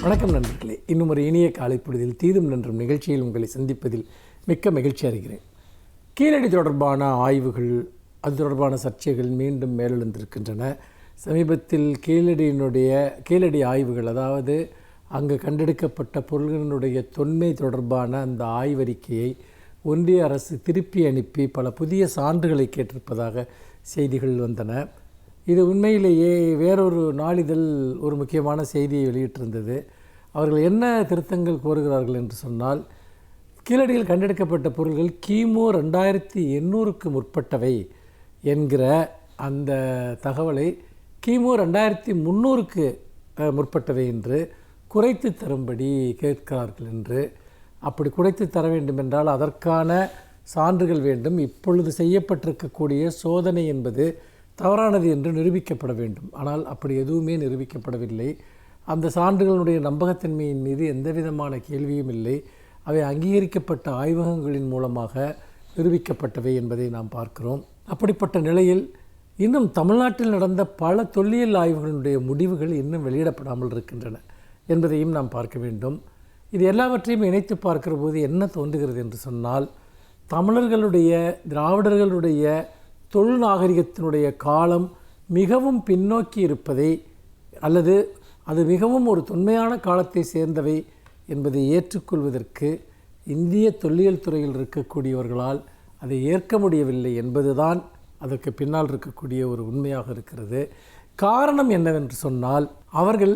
வணக்கம் நண்பர்களே, இன்னும் ஒரு இனிய காலை பொழுதில் தீதும் நன்றும் நிகழ்ச்சியில் உங்களை சந்திப்பதில் மிக்க மகிழ்ச்சி அடைகிறேன். கீழடி தொடர்பான ஆய்வுகள், அது தொடர்பான சர்ச்சைகள் மீண்டும் மேலெழுந்திருக்கின்றன. சமீபத்தில் கீழடி ஆய்வுகள், அதாவது அங்கு கண்டெடுக்கப்பட்ட பொருள்களினுடைய தொன்மை தொடர்பான அந்த ஆய்வறிக்கையை ஒன்றிய அரசு திருப்பி அனுப்பி பல புதிய சான்றுகளை கேட்டிருப்பதாக செய்திகள் வந்தன. இது உண்மையிலேயே வேறொரு நாளிதழ் ஒரு முக்கியமான செய்தியை வெளியிட்டிருந்தது. அவர்கள் என்ன திருத்தங்கள் கோருகிறார்கள் என்று சொன்னால், கீழடியில் கண்டெடுக்கப்பட்ட பொருள்கள் கிமு 2800க்கு முற்பட்டவை என்கிற அந்த தகவலை கிமு 2300க்கு முற்பட்டவை என்று குறைத்து தரும்படி கேட்கிறார்கள் என்று. அப்படி குறைத்து தர வேண்டுமென்றால் அதற்கான சான்றுகள் வேண்டும். இப்பொழுது செய்யப்பட்டிருக்கக்கூடிய சோதனை என்பது தவறானது என்று நிரூபிக்கப்பட வேண்டும். ஆனால் அப்படி எதுவுமே நிரூபிக்கப்படவில்லை. அந்த சான்றுகளுடைய நம்பகத்தன்மையின் மீது எந்தவிதமான கேள்வியும் இல்லை. அவை அங்கீகரிக்கப்பட்ட ஆய்வகங்களின் மூலமாக நிரூபிக்கப்பட்டவை என்பதை நாம் பார்க்கிறோம். அப்படிப்பட்ட நிலையில் இன்னும் தமிழ்நாட்டில் நடந்த பல தொல்லியல் ஆய்வுகளுடைய முடிவுகள் இன்னும் வெளியிடப்படாமல் இருக்கின்றன என்பதையும் நாம் பார்க்க வேண்டும். இது எல்லாவற்றையும் இணைத்து பார்க்கிற போது என்ன தோன்றுகிறது என்று சொன்னால், தமிழர்களுடைய, திராவிடர்களுடைய தொழில் நாகரிகத்தினுடைய காலம் மிகவும் பின்னோக்கி இருப்பதை, அல்லது அது மிகவும் ஒரு தொன்மையான காலத்தை சேர்ந்தவை என்பதை ஏற்றுக்கொள்வதற்கு இந்திய தொல்லியல் துறையில் இருக்கக்கூடியவர்களால் அதை ஏற்க முடியவில்லை என்பதுதான் அதற்கு பின்னால் இருக்கக்கூடிய ஒரு உண்மையாக இருக்கிறது. காரணம் என்னவென்று சொன்னால், அவர்கள்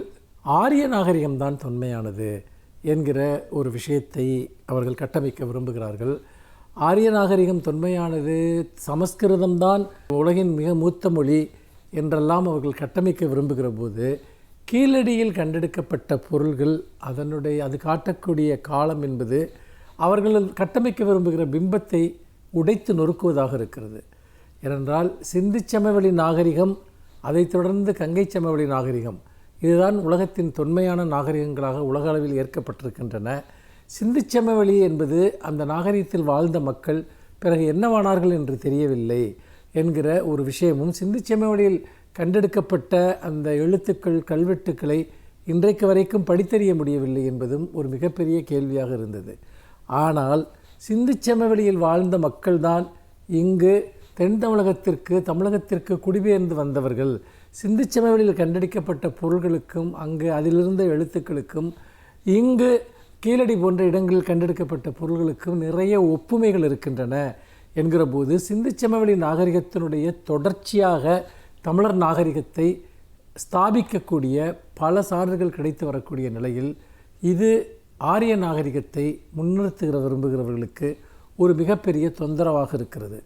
ஆரிய நாகரிகம்தான் தொன்மையானது என்கிற ஒரு விஷயத்தை அவர்கள் கட்டமைக்க விரும்புகிறார்கள். ஆரிய நாகரிகம் தொன்மையானது, சமஸ்கிருதம்தான் உலகின் மிக மூத்த மொழி என்றெல்லாம் அவர்கள் கட்டமைக்க விரும்புகிற போது, கீழடியில் கண்டெடுக்கப்பட்ட பொருள்கள் அது காட்டக்கூடிய காலம் என்பது அவர்கள் கட்டமைக்க விரும்புகிற பிம்பத்தை உடைத்து நொறுக்குவதாக இருக்கிறது. ஏனென்றால் சிந்து சமவெளி நாகரிகம், அதைத் தொடர்ந்து கங்கை சமவெளி நாகரிகம், இதுதான் உலகத்தின் தொன்மையான நாகரிகங்களாக உலக அளவில் ஏற்கப்பட்டிருக்கின்றன. சிந்து சமவெளி என்பது அந்த நாகரிகத்தில் வாழ்ந்த மக்கள் பிறகு என்னவானார்கள் என்று தெரியவில்லை என்கிற ஒரு விஷயமும், சிந்து சமவெளியில் கண்டெடுக்கப்பட்ட அந்த எழுத்துக்கள், கல்வெட்டுக்களை இன்றைக்கு வரைக்கும் படித்தறிய முடியவில்லை என்பதும் ஒரு மிகப்பெரிய கேள்வியாக இருந்தது. ஆனால் சிந்து சமவெளியில் வாழ்ந்த மக்கள்தான் இங்கு தென் தமிழகத்திற்கு குடிபெயர்ந்து வந்தவர்கள். சிந்து சமவெளியில் கண்டெடுக்கப்பட்ட பொருள்களுக்கும் அதிலிருந்த எழுத்துக்களுக்கும் இங்கு கீழடி போன்ற இடங்களில் கண்டெடுக்கப்பட்ட பொருள்களுக்கும் நிறைய ஒப்புமைகள் இருக்கின்றன என்கிற போது, சிந்து சமவெளி நாகரிகத்தினுடைய தொடர்ச்சியாக தமிழர் நாகரிகத்தை ஸ்தாபிக்கக்கூடிய பல சான்றுகள் கிடைத்து வரக்கூடிய நிலையில், இது ஆரிய நாகரிகத்தை முன்னிறுத்துகிற விரும்புகிறவர்களுக்கு ஒரு மிகப்பெரிய தொந்தரவாக இருக்கிறது.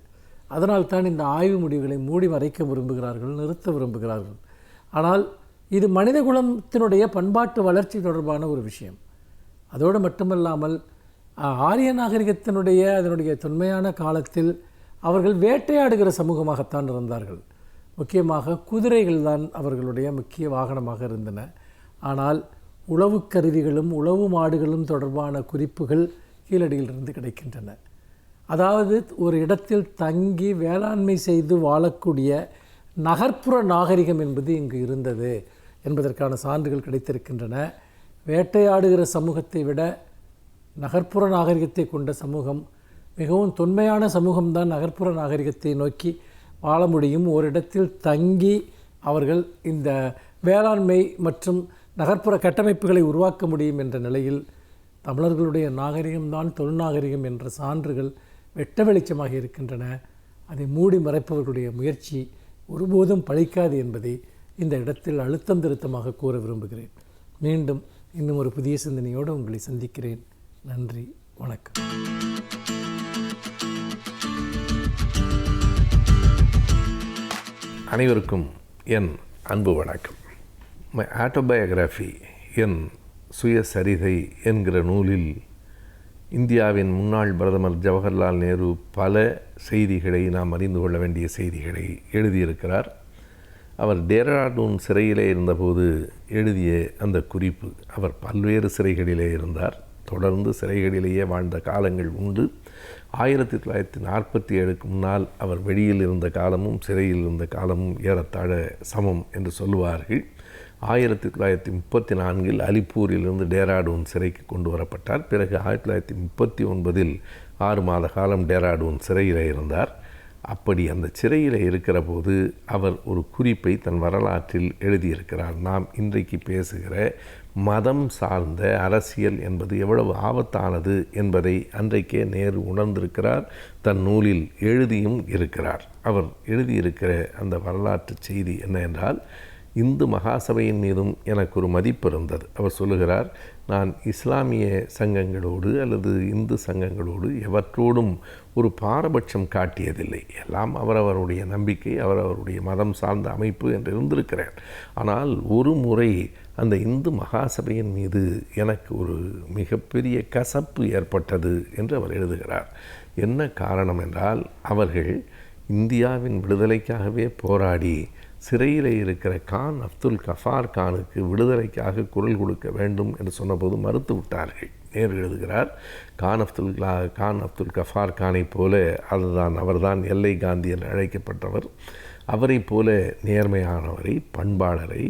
அதனால்தான் இந்த ஆய்வு முடிவுகளை மூடி மறைக்க விரும்புகிறார்கள், நிறுத்த விரும்புகிறார்கள். ஆனால் இது மனித குலத்தினுடைய பண்பாட்டு வளர்ச்சி தொடர்பான ஒரு விஷயம். அதோடு மட்டுமல்லாமல் ஆரிய நாகரிகத்தினுடைய தொன்மையான காலத்தில் அவர்கள் வேட்டையாடுகிற சமூகமாகத்தான் இருந்தார்கள். முக்கியமாக குதிரைகள் தான் அவர்களுடைய முக்கிய வாகனமாக இருந்தன. ஆனால் உழவு கருவிகளும் உழவு மாடுகளும் தொடர்பான குறிப்புகள் கீழடியிலிருந்து கிடைக்கின்றன. அதாவது ஒரு இடத்தில் தங்கி வேளாண்மை செய்து வாழக்கூடிய நகர்ப்புற நாகரிகம் என்பது இங்கு இருந்தது என்பதற்கான சான்றுகள் கிடைத்திருக்கின்றன. வேட்டையாடுகிற சமூகத்தை விட நகர்ப்புற நாகரிகத்தை கொண்ட சமூகம், மிகவும் தொன்மையான சமூகம்தான் நகர்ப்புற நாகரிகத்தை நோக்கி வாழ முடியும். ஓரிடத்தில் தங்கி அவர்கள் இந்த வேளாண்மை மற்றும் நகர்ப்புற கட்டமைப்புகளை உருவாக்க முடியும் என்ற நிலையில், தமிழர்களுடைய நாகரிகம்தான் தொல்நாகரிகம் என்ற சான்றுகள் வெட்ட வெளிச்சமாக இருக்கின்றன. அதை மூடி மறைப்பவர்களுடைய முயற்சி ஒருபோதும் பழிக்காது என்பதை இந்த இடத்தில் அழுத்தம் திருத்தமாக கூற விரும்புகிறேன். மீண்டும் இன்னும் ஒரு புதிய சிந்தனையோடு உங்களை சந்திக்கிறேன். நன்றி, வணக்கம். அனைவருக்கும் என் அன்பு வணக்கம். மை ஆட்டோபயோகிராஃபி, என் சுயசரிதை என்கிற நூலில் இந்தியாவின் முன்னாள் பிரதமர் ஜவஹர்லால் நேரு பல செய்திகளை, நாம் அறிந்து கொள்ள வேண்டிய செய்திகளை எழுதியிருக்கிறார். அவர் டேராடூன் சிறையிலே இருந்தபோது எழுதிய அந்த குறிப்பு, அவர் பல்வேறு சிறைகளிலே இருந்தார், தொடர்ந்து சிறைகளிலேயே வாழ்ந்த காலங்கள் உண்டு. 1947க்கு முன்னால் அவர் வெளியில் இருந்த காலமும் சிறையில் இருந்த காலமும் ஏறத்தாழ சமம் என்று சொல்லுவார்கள். 1934 அலிப்பூரிலிருந்து டேராடூன் சிறைக்கு கொண்டு வரப்பட்டார். பிறகு 1939 6 மாத காலம் டேராடூன் சிறையில் இருந்தார். அப்படி அந்த சிறையில் இருக்கிற போது அவர் ஒரு குறிப்பை தன் வரலாற்றில் எழுதியிருக்கிறார். நாம் இன்றைக்கு பேசுகிற மதம் சார்ந்த அரசியல் என்பது எவ்வளவு ஆபத்தானது என்பதை அன்றைக்கே நேரு உணர்ந்திருக்கிறார், தன் நூலில் எழுதியும் இருக்கிறார். அவர் எழுதியிருக்கிற அந்த வரலாற்று செய்தி என்ன என்றால், இந்து மகாசபையின் மீதும் எனக்கு ஒரு மதிப்பு இருந்தது. அவர் சொல்லுகிறார், நான் இஸ்லாமிய சங்கங்களோடு அல்லது இந்து சங்கங்களோடு எவற்றோடும் ஒரு பாரபட்சம் காட்டியதில்லை. எல்லாம் அவரவருடைய நம்பிக்கை, அவரவருடைய மதம் சார்ந்த அமைப்பு என்று இருந்திருக்கிறேன். ஆனால் ஒரு முறை அந்த இந்து மகாசபையின் மீது எனக்கு ஒரு மிகப்பெரிய கசப்பு ஏற்பட்டது என்று அவர் எழுதுகிறார். என்ன காரணம் என்றால், அவர்கள் இந்தியாவின் விடுதலைக்காகவே போராடி சிறையில் இருக்கிற கான் அப்துல் கஃபார் கானுக்கு விடுதலைக்காக குரல் கொடுக்க வேண்டும் என்று சொன்னபோது மறுத்து விட்டார்கள். நேரு எழுதுகிறார், கான் அப்துல் கஃபார் கானை போல அவர்தான் எல்லை காந்தி என்று அழைக்கப்பட்டவர். அவரை போல நேர்மையானவரை, பண்பாளரை,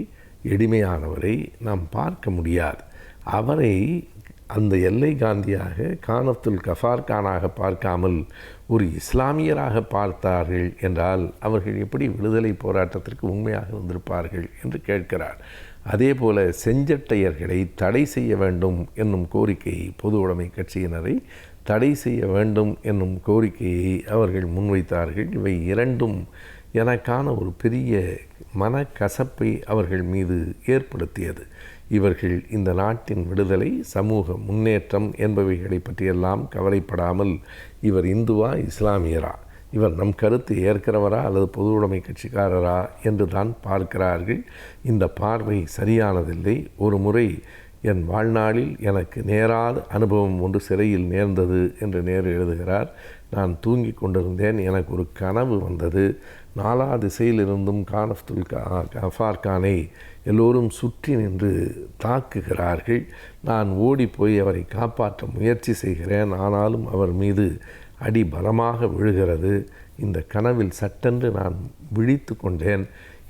எளிமையானவரை நாம் பார்க்க முடியாது. அவரை அந்த எல்லை காந்தியாக கான் அப்துல் கஃபார் கானாக பார்க்காமல் ஒரு இஸ்லாமியராக பார்த்தார்கள் என்றால் அவர்கள் எப்படி விடுதலை போராட்டத்திற்கு உண்மையாக இருந்திருப்பார்கள் என்று கேட்கிறார். அதே போல செஞ்சட்டையர்களை தடை செய்ய வேண்டும் என்னும் கோரிக்கையை, பொது உடைமை கட்சியினரை தடை செய்ய வேண்டும் என்னும் கோரிக்கையை அவர்கள் முன்வைத்தார்கள். இவை இரண்டும் எனக்கான ஒரு பெரிய மனக்கசப்பை அவர்கள் மீது ஏற்படுத்தியது. இவர்கள் இந்த நாட்டின் விடுதலை, சமூக முன்னேற்றம் என்பவைகளை பற்றியெல்லாம் கவலைப்படாமல் இவர் இந்துவா இஸ்லாமியரா, இவர் நம் கருத்து ஏற்கிறவரா அல்லது பொது உடைமை கட்சிக்காரரா என்று தான் பார்க்கிறார்கள். இந்த பார்வை சரியானதில்லை. ஒரு முறை என் வாழ்நாளில் எனக்கு நேராத அனுபவம் ஒன்று சிறையில் நேர்ந்தது என்று நேரு எழுதுகிறார். நான் தூங்கி கொண்டிருந்தேன். எனக்கு ஒரு கனவு வந்தது. 4 திசையிலிருந்தும் கான் அப்துல் கஃபார் கானை எல்லோரும் சுற்றி நின்று தாக்குகிறார்கள். நான் ஓடிப்போய் அவரை காப்பாற்ற முயற்சி செய்கிறேன். ஆனாலும் அவர் மீது அடி பலமாக விழுகிறது. இந்த கனவில் சட்டென்று நான் விழித்து கொண்டேன்.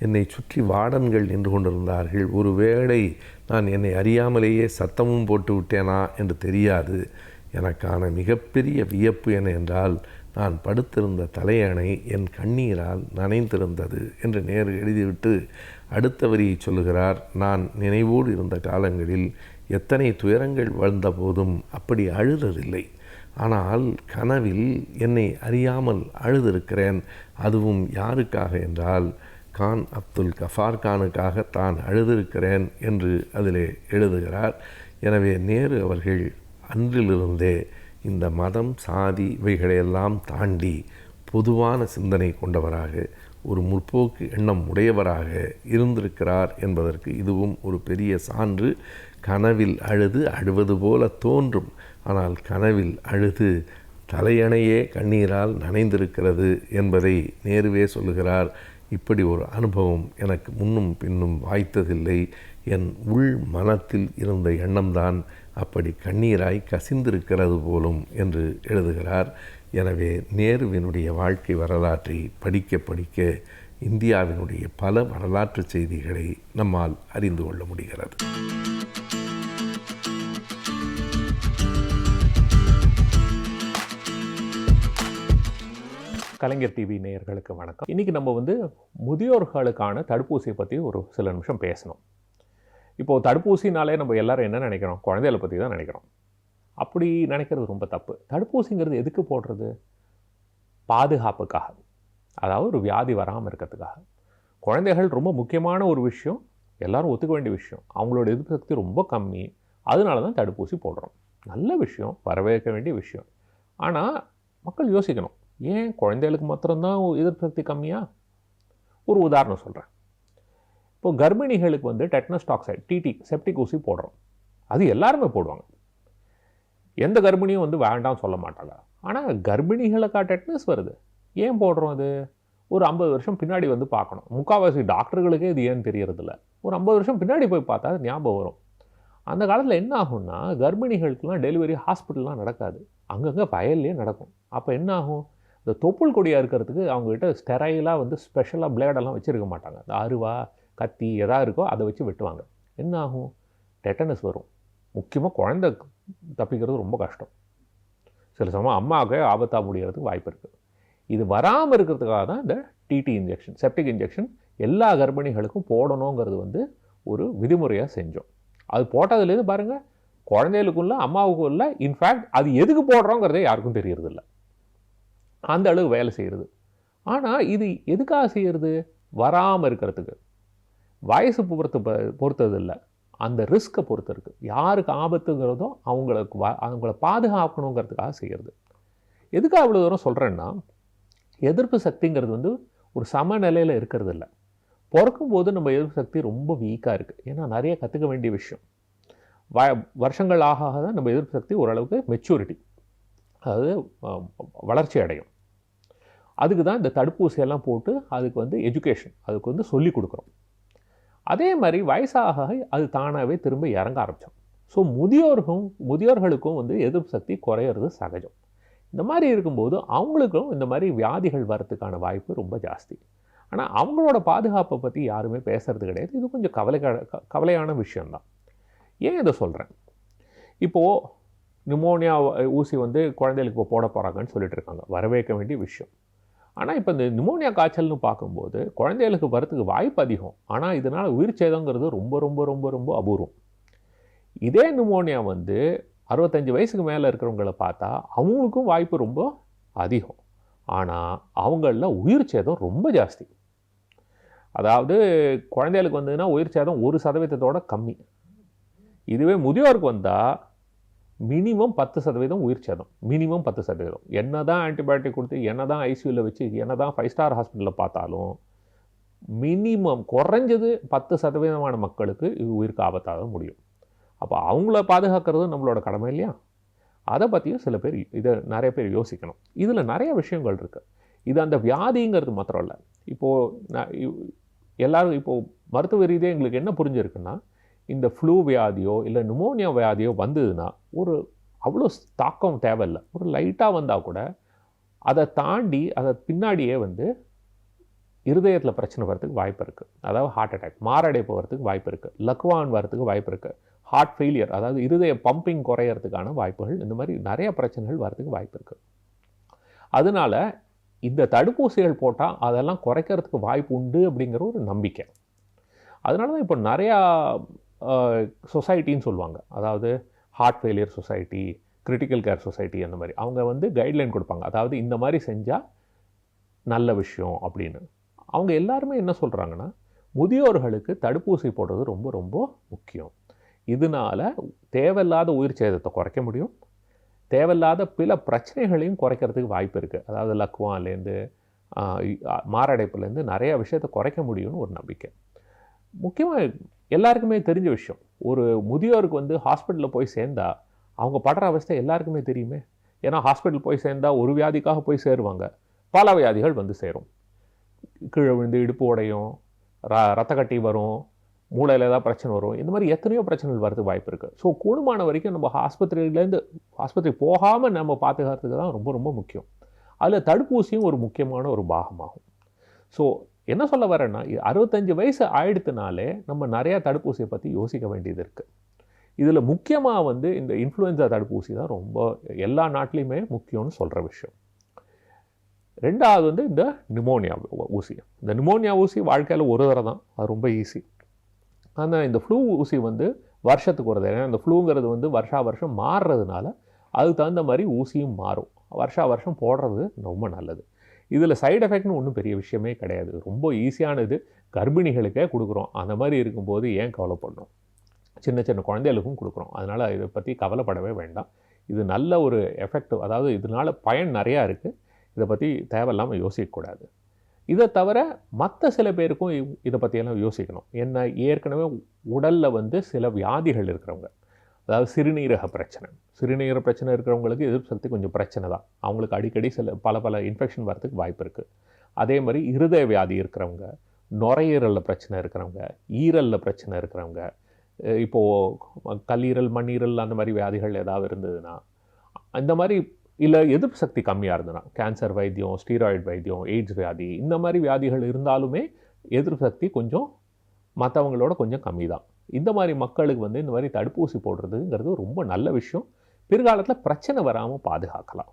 என்னை சுற்றி வார்டன்கள் நின்று கொண்டிருந்தார்கள். ஒருவேளை நான் என்னை அறியாமலேயே சத்தமும் போட்டு விட்டேனா என்று தெரியாது. எனக்கான மிகப்பெரிய வியப்பு என்ன என்றால், நான் படுத்திருந்த தலையணை என் கண்ணீரால் நனைந்திருந்தது என்று நேரு எழுதிவிட்டு அடுத்த வரியை சொல்லுகிறார். நான் நினைவோடு இருந்த காலங்களில் எத்தனை துயரங்கள் வந்த போதும் அப்படி அழுததில்லை. ஆனால் கனவில் என்னை அறியாமல் அழுதிருக்கிறேன். அதுவும் யாருக்காக என்றால், கான் அப்துல் கஃபார் கானுக்காக தான் அழுதிருக்கிறேன் என்று அதிலே எழுதுகிறார். எனவே நேரு அவர்கள் அன்றிலிருந்தே இந்த மதம், சாதி இவைகளையெல்லாம் தாண்டி பொதுவான சிந்தனை கொண்டவராக, ஒரு முற்போக்கு எண்ணம் உடையவராக இருந்திருக்கிறார் என்பதற்கு இதுவும் ஒரு பெரிய சான்று. கனவில் அழுவது போல தோன்றும், ஆனால் கனவில் அழுது தலையணையே கண்ணீரால் நனைந்திருக்கிறது என்பதை நேருவே சொல்லுகிறார். இப்படி ஒரு அனுபவம் எனக்கு முன்னும் பின்னும் வாய்த்ததில்லை. என் உள் மனத்தில் இருந்த எண்ணம்தான் அப்படி கண்ணீராய் கசிந்திருக்கிறது போலும் என்று எழுதுகிறார். எனவே நேருவினுடைய வாழ்க்கை வரலாற்றை படிக்க படிக்க இந்தியாவினுடைய பல வரலாற்று செய்திகளை நம்மால் அறிந்து கொள்ள முடிகிறது. கலைஞர் டிவி நேயர்களுக்கு வணக்கம். இன்றைக்கி நம்ம முதியோர்களுக்கான தடுப்பூசியை பற்றி ஒரு சில நிமிஷம் பேசணும். இப்போது தடுப்பூசினாலே நம்ம எல்லோரும் என்ன நினைக்கிறோம்? குழந்தைகளை பற்றி தான் நினைக்கிறோம். அப்படி நினைக்கிறது ரொம்ப தப்பு. தடுப்பூசிங்கிறது எதுக்கு போடுறது? பாதுகாப்புக்காக, அதாவது ஒரு வியாதி வராமல் இருக்கிறதுக்காக. குழந்தைகள் ரொம்ப முக்கியமான ஒரு விஷயம், எல்லோரும் ஒத்துக்க வேண்டிய விஷயம். அவங்களோட எதிர்ப்பு சக்தி ரொம்ப கம்மி, அதனால தான் தடுப்பூசி போடுறோம். நல்ல விஷயம், வரவேற்க வேண்டிய விஷயம். ஆனால் மக்கள் யோசிக்கணும், ஏன் குழந்தைகளுக்கு மாத்திரம்தான் எதிர்ப்பு சக்தி கம்மியா? ஒரு உதாரணம் சொல்கிறேன். இப்போது கர்ப்பிணிகளுக்கு டெட்னஸ் டாக்சைடு, டிடி, செப்டிக் ஊசி போடுறோம். அது எல்லாருமே போடுவாங்க. எந்த கர்ப்பிணியும் வேண்டாம் சொல்ல மாட்டாங்க. ஆனால் கர்ப்பிணிகளுக்கா டெட்னஸ் வருது? ஏன் போடுறோம்? அது ஒரு 50 வருஷம் பின்னாடி பார்க்கணும். முக்கால்வாசி டாக்டர்களுக்கே இது ஏன்னு தெரியறதில்ல. ஒரு 50 வருஷம் பின்னாடி போய் பார்த்தா அது ஞாபகம் வரும். அந்த காலத்தில் என்ன ஆகும்னா, கர்ப்பிணிகளுக்கெலாம் டெலிவரி ஹாஸ்பிட்டல்லாம் நடக்காது, அங்கங்கே வயல்லே நடக்கும். அப்போ என்ன ஆகும்? இந்த தொப்புள் கொடியாக இருக்கிறதுக்கு அவங்ககிட்ட ஸ்டெரைலாக ஸ்பெஷலாக பிளேடெல்லாம் வச்சுருக்க மாட்டாங்க. இந்த அருவா, கத்தி எதாவது இருக்கோ அதை வச்சு வெட்டுவாங்க. என்ன ஆகும்? டெட்டனஸ் வரும். முக்கியமாக குழந்தை தப்பிக்கிறது ரொம்ப கஷ்டம். சில சமயம் அம்மாவுக்கு ஆபத்தாக முடிகிறதுக்கு வாய்ப்பு இருக்குது. இது வராமல் இருக்கிறதுக்காக தான் இந்த டிடி இன்ஜெக்ஷன், செப்டிக் இன்ஜெக்ஷன் எல்லா கர்ப்பிணிகளுக்கும் போடணுங்கிறது வந்து ஒரு விதிமுறையாக செஞ்சோம். அது போட்டதுலேருந்து பாருங்கள், குழந்தைகளுக்கும் இல்லை அம்மாவுக்கும் இல்லை, இன்ஃபேக்ட் அது எதுக்கு போடுறோங்கிறதே யாருக்கும் தெரியறதில்ல. அந்த அளவு வேலை செய்கிறது. ஆனால் இது எதுக்காக செய்கிறது? வராமல் இருக்கிறதுக்கு. வயசு பொறுத்தது இல்லை, அந்த ரிஸ்க்கை பொறுத்து இருக்குது. யாருக்கு ஆபத்துங்கிறதோ அவங்கள பாதுகாக்கணுங்கிறதுக்காக செய்கிறது. எதுக்காக அவ்வளோ தூரம் சொல்கிறேன்னா, எதிர்ப்பு சக்திங்கிறது வந்து ஒரு சமநிலையில் இருக்கிறது இல்லை. பிறக்கும்போது நம்ம எதிர்ப்பு சக்தி ரொம்ப வீக்காக இருக்குது. ஏன்னா நிறைய கற்றுக்க வேண்டிய விஷயம். வருஷங்கள் ஆக தான் நம்ம எதிர்ப்பு சக்தி ஓரளவுக்கு மெச்சூரிட்டி, அதாவது வளர்ச்சி அடையும். அதுக்கு தான் இந்த தடுப்பூசியெல்லாம் போட்டு அதுக்கு வந்து எஜுகேஷன், அதுக்கு வந்து சொல்லிக் கொடுக்குறோம். அதே மாதிரி வயசாக அது தானாகவே திரும்ப இறங்க ஆரம்பித்தோம். ஸோ முதியோர்களுக்கும் வந்து எதிர்ப்பு சக்தி குறையிறது சகஜம். இந்த மாதிரி இருக்கும்போது அவங்களுக்கும் இந்த மாதிரி வியாதிகள் வரத்துக்கான வாய்ப்பு ரொம்ப ஜாஸ்தி. ஆனால் அவங்களோட பாதுகாப்பை பற்றி யாருமே பேசுறது கிடையாது. இது கொஞ்சம் கவலையான விஷயந்தான். ஏன் இதை சொல்கிறேன்? இப்போது நிமோனியா ஊசி வந்து குழந்தைகளுக்கு இப்போ போட போகிறாங்கன்னு சொல்லிட்டு இருக்காங்க. வரவேற்க வேண்டிய விஷயம். ஆனால் இப்போ இந்த நிமோனியா காய்ச்சல்னு பார்க்கும்போது குழந்தைகளுக்கு வரத்துக்கு வாய்ப்பு அதிகம். ஆனால் இதனால் உயிர் சேதங்கிறது ரொம்ப ரொம்ப ரொம்ப ரொம்ப அபூர்வம். இதே நிமோனியா வந்து 65 வயசுக்கு மேலே இருக்கிறவங்கள பார்த்தா அவங்களுக்கும் வாய்ப்பு ரொம்ப அதிகம். ஆனால் அவங்களில் உயிர் சேதம் ரொம்ப ஜாஸ்தி. அதாவது குழந்தைகளுக்கு வந்ததுன்னா உயிர் சேதம் 1% கம்மி. இதுவே முதியோருக்கு வந்தால் மினிமம் 10% உயிர் சேதம். மினிமம் 10%. என்ன தான் ஆன்டிபயோட்டிக் கொடுத்து, என்ன தான் ஐசியூவில் வச்சு, என்ன தான் 5 ஸ்டார் ஹாஸ்பிட்டலில் பார்த்தாலும் மினிமம் குறைஞ்சது 10% மக்களுக்கு இது உயிருக்கு ஆபத்தாக முடியும். அப்போ அவங்கள பாதுகாக்கிறது நம்மளோட கடமை இல்லையா? அதை பற்றியும் சில பேர் நிறைய பேர் யோசிக்கணும். இதில் நிறைய விஷயங்கள் இருக்குது. இது அந்த வியாதிங்கிறது மாத்திரம் இல்லை. இப்போது எல்லோரும் இப்போது மருத்துவ ரீதியாக எங்களுக்கு என்ன புரிஞ்சிருக்குன்னா, இந்த ஃப்ளூ வியாதியோ இல்லை நிமோனியா வியாதியோ வந்ததுன்னா ஒரு அவ்வளோ தாக்கம் தேவையில்லை. ஒரு லைட்டாக வந்தால் கூட அதை தாண்டி அதை பின்னாடியே வந்து இருதயத்தில் பிரச்சனை வரதுக்கு வாய்ப்பு இருக்குது. அதாவது ஹார்ட் அட்டாக், மாரடைப்பு வரதுக்கு வாய்ப்பு இருக்குது, லக்வான் வரதுக்கு வாய்ப்பு இருக்குது, ஹார்ட் ஃபெயிலியர், அதாவது இருதய பம்பிங் குறையிறதுக்கான வாய்ப்புகள், இந்த மாதிரி நிறைய பிரச்சனைகள் வரதுக்கு வாய்ப்பு இருக்குது. அதனால இந்த தடுப்பூசிகள் போட்டால் அதெல்லாம் குறைக்கிறதுக்கு வாய்ப்பு உண்டு அப்படிங்கிற ஒரு நம்பிக்கை. அதனால தான் இப்போ நிறையா சொசைட்டின்னு சொல்லுவாங்க. அதாவது heart failure society, critical care society, அந்த மாதிரி அவங்க வந்து கைட்லைன் கொடுப்பாங்க. அதாவது இந்த மாதிரி செஞ்சால் நல்ல விஷயம் அப்படின்னு. அவங்க எல்லாருமே என்ன சொல்கிறாங்கன்னா, முதியோர்களுக்கு தடுப்பூசி போடுறது ரொம்ப ரொம்ப முக்கியம். இதனால் தேவையில்லாத உயிர் சேதத்தை குறைக்க முடியும், தேவையில்லாத பல பிரச்சனைகளையும் குறைக்கிறதுக்கு வாய்ப்பு இருக்குது. அதாவது லக்வான்லேருந்து மாரடைப்புலேருந்து நிறைய விஷயத்தை குறைக்க முடியும்னு ஒரு நம்பிக்கை. முக்கியமாக எல்லாருக்குமே தெரிஞ்ச விஷயம், ஒரு முதியோருக்கு வந்து ஹாஸ்பிட்டலில் போய் சேர்ந்தா அவங்க படுற அவஸ்தை எல்லாருக்குமே தெரியுமே. ஏன்னா ஹாஸ்பிட்டல் போய் சேர்ந்தா ஒரு வியாதிக்காக போய் சேருவாங்க, பல வியாதிகள் வந்து சேரும். கீழே விழுந்து இடுப்பு உடையும், ரத்த கட்டி வரும், மூளையில் ஏதாவது பிரச்சனை வரும், இந்த மாதிரி எத்தனையோ பிரச்சனைகள் வரதுக்கு வாய்ப்பு இருக்குது. ஸோ கூடுமான வரைக்கும் நம்ம ஆஸ்பத்திரி போகாமல் நம்ம பாதுகாக்கிறதுக்கு தான் ரொம்ப ரொம்ப முக்கியம். அதில் தடுப்பூசியும் ஒரு முக்கியமான ஒரு பாகமாகும். ஸோ என்ன சொல்ல வரேன்னா, 65 வயசு ஆயிடுத்துனாலே நம்ம நிறையா தடுப்பூசியை பற்றி யோசிக்க வேண்டியது இருக்குது. இதில் முக்கியமாக வந்து இந்த இன்ஃப்ளூயன்ஸா தடுப்பூசி தான் ரொம்ப எல்லா நாட்டிலையுமே முக்கியம்னு சொல்கிற விஷயம். ரெண்டாவது வந்து இந்த நிமோனியா ஊசி. இந்த நிமோனியா ஊசி வாழ்க்கையில் ஒரு தடவை தான், அது ரொம்ப ஈஸி. ஆனால் இந்த ஃப்ளூ ஊசி வந்து வருஷத்துக்கு ஒரு தடவை. ஏன்னா இந்த ஃப்ளூங்கிறது வந்து வருஷம் மாறுறதுனால அதுக்கு தகுந்த மாதிரி ஊசியும் மாறும். வருஷம் போடுறது ரொம்ப நல்லது. இதில் சைடு எஃபெக்ட்னு ஒன்றும் பெரிய விஷயமே கிடையாது, ரொம்ப ஈஸியானது. கர்ப்பிணிகளுக்கே கொடுக்குறோம், அந்த மாதிரி இருக்கும்போது ஏன் கவலைப்படணும்? சின்ன சின்ன குழந்தைகளுக்கும் கொடுக்குறோம். அதனால் இதை பற்றி கவலைப்படவே வேண்டாம். இது நல்ல ஒரு எஃபெக்டிவ், அதாவது இதனால் பயன் நிறையா இருக்குது. இதை பற்றி தேவையில்லாமல் யோசிக்கக்கூடாது. இதை தவிர மற்ற சில பேருக்கும் இதை பற்றியெல்லாம் யோசிக்கணும். என்ன, ஏற்கனவே உடலில் வந்து சில வியாதிகள் இருக்கிறவங்க, அதாவது சிறுநீரக பிரச்சனை இருக்கிறவங்களுக்கு எதிர்ப்பு சக்தி கொஞ்சம் பிரச்சனை தான். அவங்களுக்கு அடிக்கடி பல இன்ஃபெக்ஷன் வரதுக்கு வாய்ப்பு இருக்குது. அதே மாதிரி இருதய வியாதி இருக்கிறவங்க, நுரையீரலில் பிரச்சனை இருக்கிறவங்க, ஈரலில் பிரச்சனை இருக்கிறவங்க, இப்போது கல்லீரல் மண்ணீரல் அந்த மாதிரி வியாதிகள் ஏதாவது இருந்ததுன்னா, இந்த மாதிரி இல்லை எதிர்ப்பு சக்தி கம்மியாக இருந்ததுன்னா, கேன்சர் வைத்தியம், ஸ்டீராய்டு வைத்தியம், எய்ட்ஸ் வியாதி, இந்த மாதிரி வியாதிகள் இருந்தாலுமே எதிர்ப்பு சக்தி கொஞ்சம் மற்றவங்களோட கொஞ்சம் கம்மி தான். இந்த மாதிரி மக்களுக்கு வந்து இந்த மாதிரி தடுப்பூசி போடுறதுங்கிறது ரொம்ப நல்ல விஷயம். பிற்காலத்தில் பிரச்சனை வராமல் பாதுகாக்கலாம்.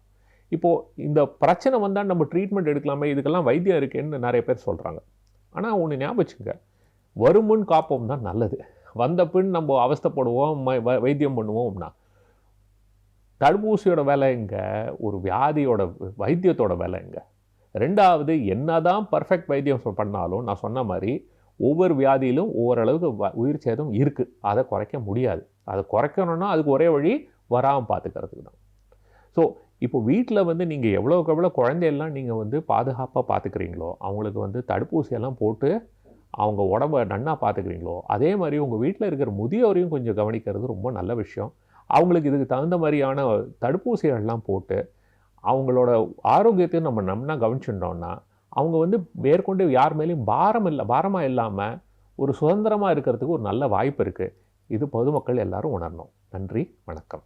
இப்போது இந்த பிரச்சனை வந்தால் நம்ம ட்ரீட்மெண்ட் எடுக்கலாமே, இதுக்கெல்லாம் வைத்தியம் இருக்கேன்னு நிறைய பேர் சொல்கிறாங்க. ஆனால் ஒன்று ஞாபகம் வச்சுங்க, வருமுன் காப்போம் தான் நல்லது. வந்த பின் நம்ம அவஸ்தைப்படுவோம், வைத்தியம் பண்ணுவோம்னா தடுப்பூசியோட வேலை எங்க, ஒரு வியாதியோட வைத்தியத்தோட வேலை எங்க. ரெண்டாவது, என்னதான் பர்ஃபெக்ட் வைத்தியம் பண்ணாலும் நான் சொன்ன மாதிரி ஒவ்வொரு வியாதியிலும் ஓரளவுக்கு உயிர் சேதம் இருக்குது. அதை குறைக்க முடியாது. அதை குறைக்கணும்னா அதுக்கு ஒரே வழி வராமல் பார்த்துக்கிறதுக்கு தான். ஸோ இப்போ வீட்டில் வந்து நீங்கள் எவ்வளோக்கு எவ்வளோ குழந்தையெல்லாம் நீங்கள் வந்து பாதுகாப்பாக பார்த்துக்கிறீங்களோ, அவங்களுக்கு வந்து தடுப்பூசியெல்லாம் போட்டு அவங்க உடம்பை நன்னா பார்த்துக்கிறீங்களோ, அதே மாதிரி உங்கள் வீட்டில் இருக்கிற முதியோரையும் கொஞ்சம் கவனிக்கிறது ரொம்ப நல்ல விஷயம். அவங்களுக்கு இதுக்கு தகுந்த மாதிரியான தடுப்பூசிகள்லாம் போட்டு அவங்களோட ஆரோக்கியத்தையும் நம்ம நன்னா கவனிச்சுட்டோம்னா அவங்க வந்து மேற்கொண்டு யார் மேலேயும் பாரமாக இல்லாமல் ஒரு சுதந்திரமாக இருக்கிறதுக்கு ஒரு நல்ல வாய்ப்பு இருக்குது. இது பொதுமக்கள் எல்லாரும் உணரணும். நன்றி, வணக்கம்.